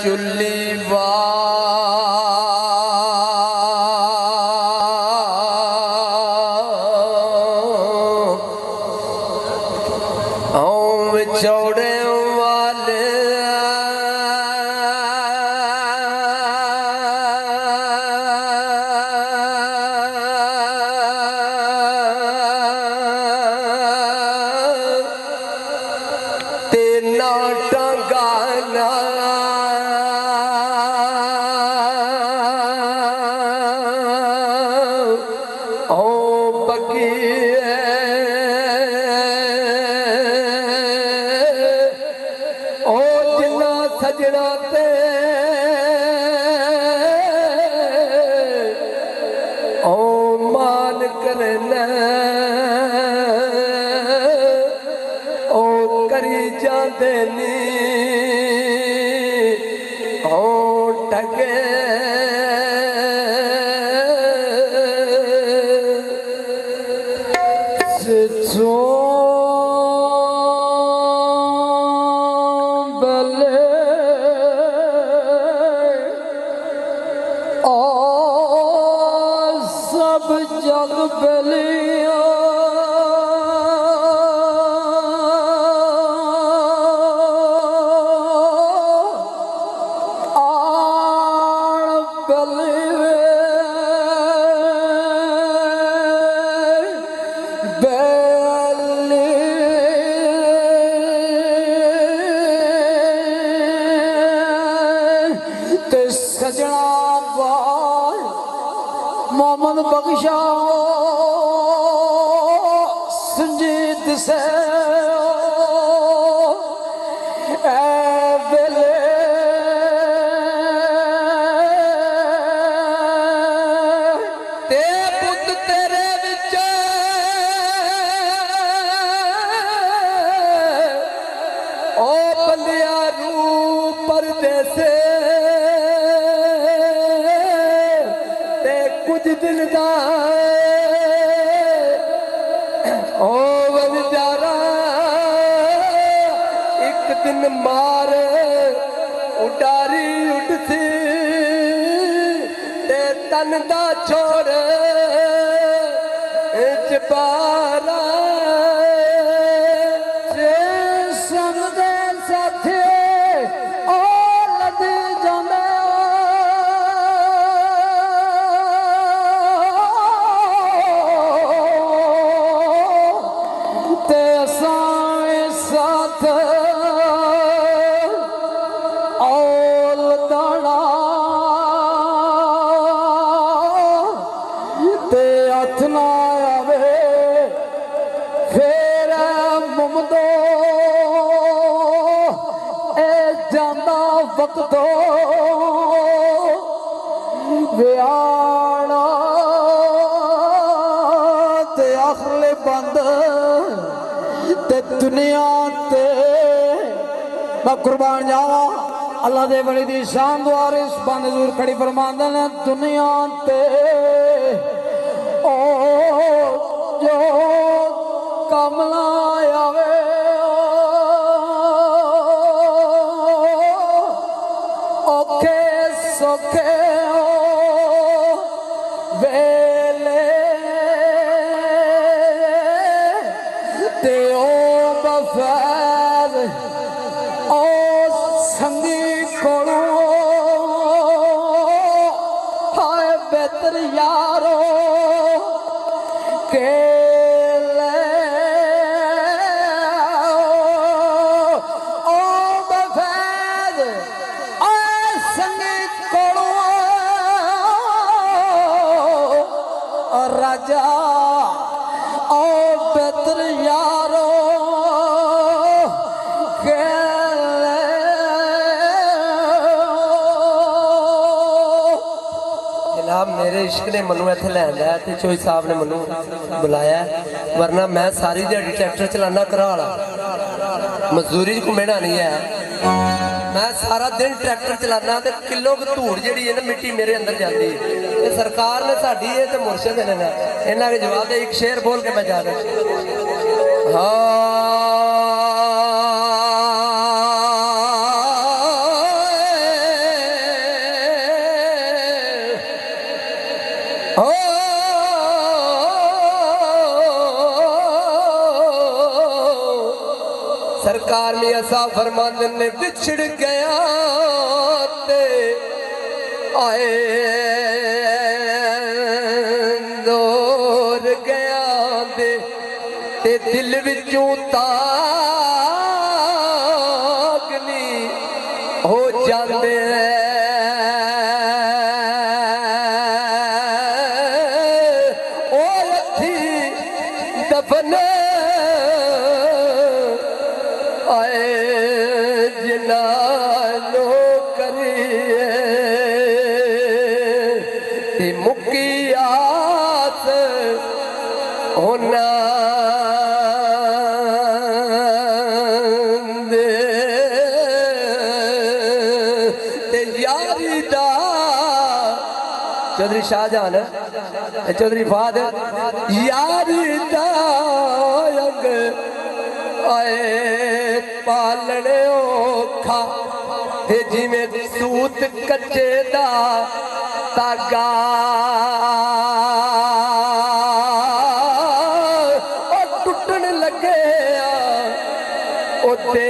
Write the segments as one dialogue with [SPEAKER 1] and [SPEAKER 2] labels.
[SPEAKER 1] चुल्ली चौड़े वाले तेना टंगाना ओ बगी सजना ते ओ मान करना ओ करी जाते नी ओ टगे सब जग बलिया आण बलिवे बेली ते सजना बाल मोहम्मद बख्शा संजीत से बेले ते पुत तेरे विच ओ बंदिया रूप परदेसे कुछ दिन का ओ बेचारा एक दिन मार उडारी उठसी ते तन दा छोड़ चपारा समझे साथे ओ लद जांदा वक्त व्याणा ते आखले बंद ते दुनिया ते मैं कुर्बान जावा अल्लाह दे बड़ी दी शान द्वारे इस बंद जरूर खड़ी फरमांदे ने दुनिया ते ओ जो कमला आवे औखे सौखे वेले ते ओ बफैद ओ संगी कोड़ो हाय बेहतर यारो के राजा ओ बेहतर यारो जनाब मेरे इश्क ने मनु इत्थे लैंदा ते चोई साहब ने मनु बुलाया वरना मैं सारी दिहाड़ी ट्रैक्टर चलाना घराला मजदूरी घूमना नहीं है मैं सारा दिन ट्रैक्टर चलाना तो किलो धूड़ जी है ना मिट्टी मेरे अंदर जाती है सरकार ने साड़ी है तो मुर्शद ने इन्होंने के जवाब एक शेर बोल के मैं जा रहा हाँ मियां साहब फरमाते ने बिछड़ गया ते आए दूर गया दे ते दिल विचों तागनी हो जाते दफन आए जिनानो करिए ते मुकी आस होना दे ते यारी दा चौधरी शाहजहान चौधरी फाद यारी दा अंग आए पालने औखा ते जिवें सूत कच्चे दा धागा टुटन लगे ओते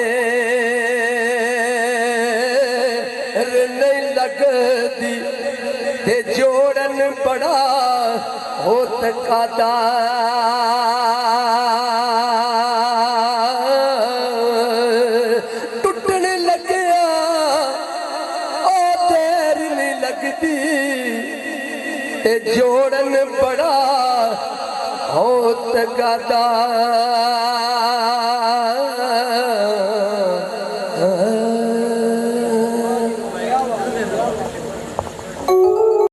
[SPEAKER 1] नहीं लगदी ते जोड़न बड़ा होत कादा टुटन लग्या ओ देर नहीं लगदी ते जोड़न बड़ा होत कादा